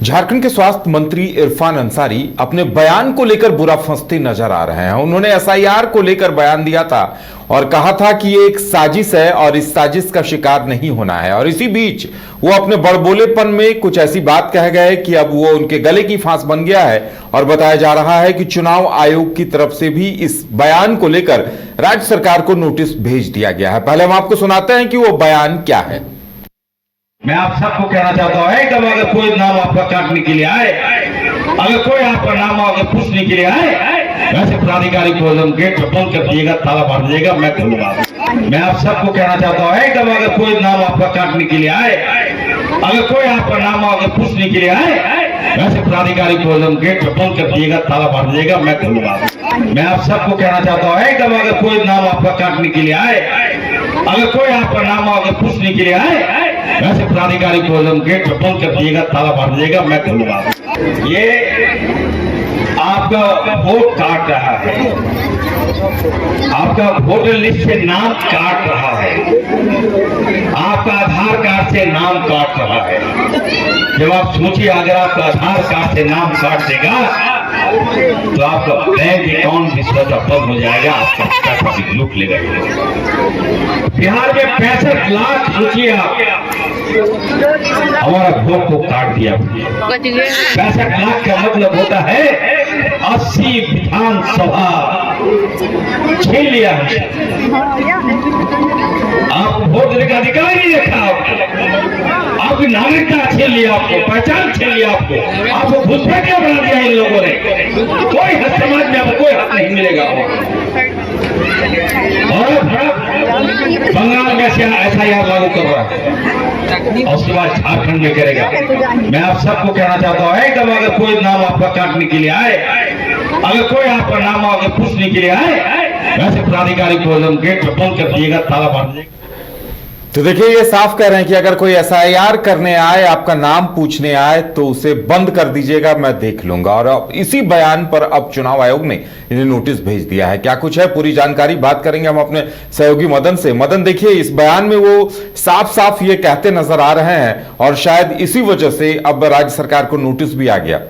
झारखंड के स्वास्थ्य मंत्री इरफान अंसारी अपने बयान को लेकर बुरा फंसते नजर आ रहे हैं। उन्होंने एसआईआर को लेकर बयान दिया था और कहा था कि ये एक साजिश है और इस साजिश का शिकार नहीं होना है। और इसी बीच वो अपने बड़बोलेपन में कुछ ऐसी बात कह गए कि अब वो उनके गले की फांस बन गया है। और बताया जा रहा है कि चुनाव आयोग की तरफ से भी इस बयान को लेकर राज्य सरकार को नोटिस भेज दिया गया है। पहले हम आपको सुनाते हैं कि वो बयान क्या है। मैं आप सबको कहना चाहता हूँ एकदम, अगर कोई नाम आपका काटने के लिए आए, अगर कोई आपका नाम अगर पूछने के लिए आए, वैसे प्राधिकारी को एकदम गेट बंद कर दिएगा, ताला मार दीजिएगा, मैं खुलूंगा। मैं आप सबको कहना चाहता हूँ एकदम, अगर कोई नाम आपका काटने के लिए आए, अगर कोई आपका नाम अगर पूछने के लिए आए, वैसे प्राधिकारी को एकदम गेट बंद कर दिएगा, ताला मार दीजिएगा, मैं खुलूंगा। मैं आप सबको कहना चाहता हूँ एकदम, अगर कोई नाम आपका काटने के लिए आए, अगर कोई आपका नाम अगर पूछने के लिए आए, वैसे प्राधिकारी को एकदम गेट बंद कर दिएगा, ताला मार दीजिएगा, मैं खुलूंगा। ये आपका वोट काट रहा है, आपका वोटर लिस्ट से नाम काट रहा है, आपका आधार कार्ड से नाम काट रहा है। जब आप सोचिए, अगर आपका आधार कार्ड से नाम काट देगा तो आपका बैंक अकाउंट भी स्वतः बंद हो जाएगा, आपका पैसा भी लूट लेगा। बिहार में 65 लाख, सोचिए आप, हमारा वोट को काट दिया। 65 लाख का मतलब होता है 80 विधानसभा छीन लिया है। आप वोट देने का अधिकार नहीं रखा, आपकी नागरिकता छीन लिया, आपको पहचान छीन लिया, आपको घुसपैठ क्या बना दिया इन लोगों ने। कोई हक समाज में आपको कोई हक नहीं मिलेगा। और बंगाल में एसआईआर लागू कर रहा है और उसके बाद झारखंड में करेगा। मैं आप सबको कहना चाहता हूँ एकदम, अगर कोई नाम आपका काटने के लिए आए, अगर कोई आपका नाम अगर पूछने के लिए आए, वैसे प्राधिकारी को एकदम गेट बंद कर दिएगा, ताला मार दीजिएगा। तो देखिए, ये साफ कह रहे हैं कि अगर कोई एसआईआर करने आए, आपका नाम पूछने आए, तो उसे बंद कर दीजिएगा, मैं देख लूंगा। और अब इसी बयान पर अब चुनाव आयोग ने इन्हें नोटिस भेज दिया है। क्या कुछ है, पूरी जानकारी बात करेंगे हम अपने सहयोगी मदन से। मदन, देखिए, इस बयान में वो साफ साफ ये कहते नजर आ रहे हैं और शायद इसी वजह से अब राज्य सरकार को नोटिस भी आ गया।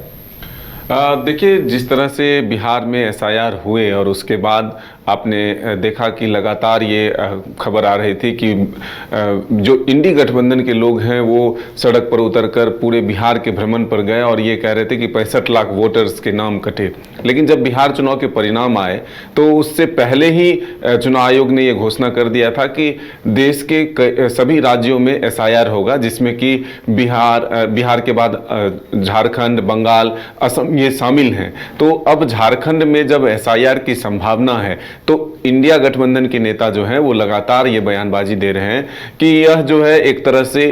देखिए, जिस तरह से बिहार में एसआईआर हुए और उसके बाद आपने देखा कि लगातार ये खबर आ रही थी कि जो इंडी गठबंधन के लोग हैं वो सड़क पर उतरकर पूरे बिहार के भ्रमण पर गए और ये कह रहे थे कि 65 लाख वोटर्स के नाम कटे। लेकिन जब बिहार चुनाव के परिणाम आए तो उससे पहले ही चुनाव आयोग ने ये घोषणा कर दिया था कि देश के सभी राज्यों में एसआईआर होगा, जिसमें कि बिहार के बाद झारखंड, बंगाल, असम ये शामिल हैं। तो अब झारखंड में जब एसआईआर की संभावना है तो इंडिया गठबंधन के नेता जो हैं वो लगातार ये बयानबाजी दे रहे हैं कि यह जो है एक तरह से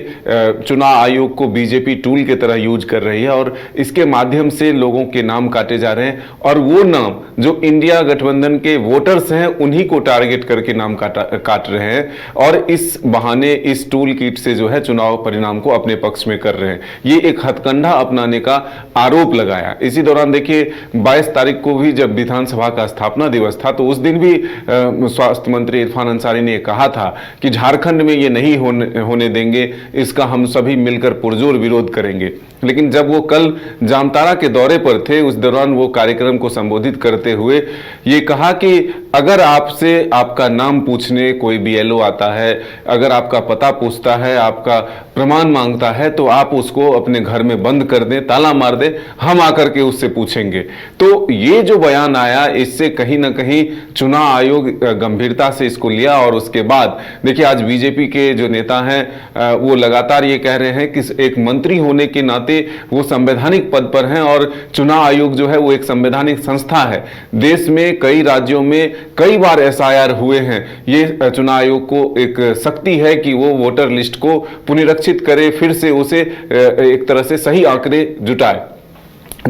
चुनाव आयोग को बीजेपी टूल की तरह यूज कर रही है और इसके माध्यम से लोगों के नाम काटे जा रहे हैं और वो नाम जो इंडिया गठबंधन के वोटर्स हैं उन्हीं को टारगेट करके नाम काट रहे हैं और इस बहाने इस टूल किट से जो है चुनाव परिणाम को अपने पक्ष में कर रहे हैं। ये एक हथकंडा अपनाने का आरोप लगाया। इसी दौरान देखिए, 22 तारीख को भी जब विधानसभा का स्थापना दिवस था तो उस दिन भी स्वास्थ्य मंत्री इरफान अंसारी ने कहा था कि झारखंड में ये नहीं होने देंगे, इसका हम सभी मिलकर पुरजोर विरोध करेंगे। लेकिन जब वो कल जामताड़ा के दौरे पर थे, उस दौरान वो कार्यक्रम को संबोधित करते हुए ये कहा कि अगर आपसे आपका नाम पूछने कोई बीएलओ आता है, अगर आपका पता पूछता है, आपका प्रमाण मांगता है, तो आप उसको अपने घर में बंद कर दें, ताला मार दें, हम आकर के उससे पूछेंगे। तो ये जो बयान आया, इससे कहीं ना कहीं चुनाव आयोग गंभीरता से इसको लिया और उसके बाद देखिए, आज बीजेपी के जो नेता हैं वो लगातार ये कह रहे हैं कि एक मंत्री होने के नाते वो संवैधानिक पद पर हैं और चुनाव आयोग जो है वो एक संवैधानिक संस्था है। देश में कई राज्यों में कई बार एसआईआर हुए हैं। ये चुनाव आयोग को एक शक्ति है कि वो वोटर लिस्ट को पुनरीक्षित करे, फिर से उसे एक तरह से सही आंकड़े जुटाए।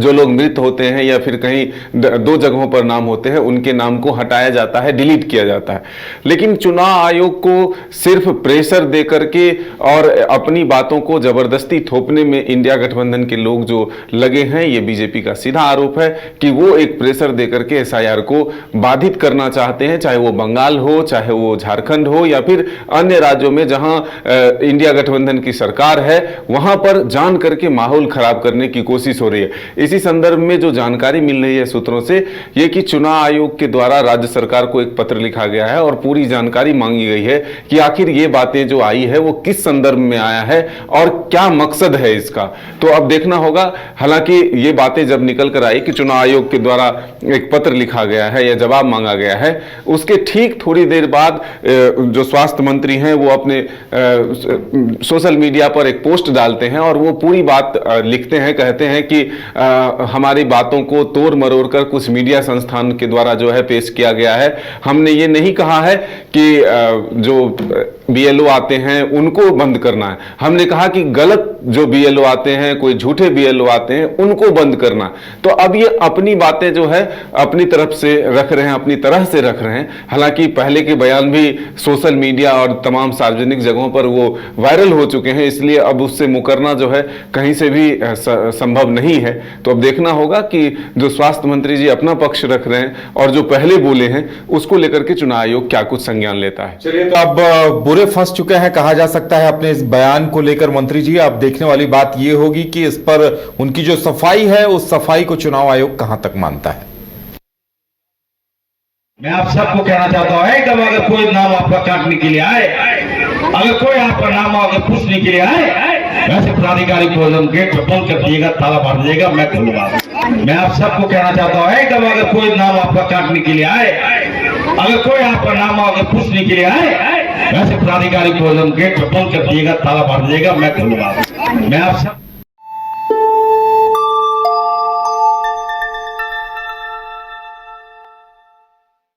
जो लोग मृत होते हैं या फिर कहीं दो जगहों पर नाम होते हैं उनके नाम को हटाया जाता है, डिलीट किया जाता है। लेकिन चुनाव आयोग को सिर्फ प्रेशर दे करके और अपनी बातों को जबरदस्ती थोपने में इंडिया गठबंधन के लोग जो लगे हैं, ये बीजेपी का सीधा आरोप है कि वो एक प्रेशर दे करके एसआईआर को बाधित करना चाहते हैं, चाहे वो बंगाल हो, चाहे वो झारखंड हो या फिर अन्य राज्यों में जहां इंडिया गठबंधन की सरकार है, वहां पर जान करके माहौल खराब करने की कोशिश हो रही है। इसी संदर्भ में जो जानकारी मिल रही है सूत्रों से, ये कि चुनाव आयोग के द्वारा राज्य सरकार को एक पत्र लिखा गया है और पूरी जानकारी मांगी गई है कि आखिर ये बातें जो आई है वो किस संदर्भ में आया है और क्या मकसद है इसका। तो अब देखना होगा। हालांकि ये बातें जब निकल कर आई कि चुनाव आयोग के द्वारा एक पत्र लिखा गया है या जवाब मांगा गया है, उसके ठीक थोड़ी देर बाद जो स्वास्थ्य मंत्री हैं वो अपने सोशल मीडिया पर एक पोस्ट डालते हैं और वो पूरी बात लिखते हैं, कहते हैं कि हमारी बातों को तोड़ मरोड़ कर कुछ मीडिया संस्थान के द्वारा जो है पेश किया गया है। हमने ये नहीं कहा है कि जो बीएलओ आते हैं उनको बंद करना है, हमने कहा कि गलत जो बीएलओ आते हैं, कोई झूठे बीएलओ आते हैं, उनको बंद करना। तो अब ये अपनी बातें जो है अपनी तरफ से रख रहे हैं, अपनी तरह से रख रहे हैं। हालांकि पहले के बयान भी सोशल मीडिया और तमाम सार्वजनिक जगहों पर वो वायरल हो चुके हैं, इसलिए अब उससे मुकरना जो है कहीं से भी संभव नहीं है। तो अब देखना होगा कि जो स्वास्थ्य मंत्री जी अपना पक्ष रख रहे हैं और जो पहले बोले हैं उसको लेकर के चुनाव आयोग क्या कुछ संज्ञान लेता है। चलिए, तो अब बुरे फंस चुके हैं कहा जा सकता है अपने इस बयान को लेकर मंत्री जी। अब देखने वाली बात यह होगी कि इस पर उनकी जो सफाई है उस सफाई को चुनाव आयोग कहां तक मानता है। मैं आप सबको कहना चाहता हूं, एकदम अगर कोई नाम आपका काटने के लिए आए, अगर कोई आपका नाम अगर पूछने के लिए आए, वैसे प्राधिकारी को एकदम गेट बंद कर दिएगा, ताला मार दिएगा, मैं खोलूंगा। मैं आप सबको कहना चाहता हूं, एकदम अगर कोई नाम आपका काटने के लिए आए, अगर कोई आपका नाम अगर पूछने के लिए आए, वैसे प्राधिकारी को एकदम गेट बंद कर दिएगा, ताला मार दिएगा, मैं खोलूंगा। मैं आप सब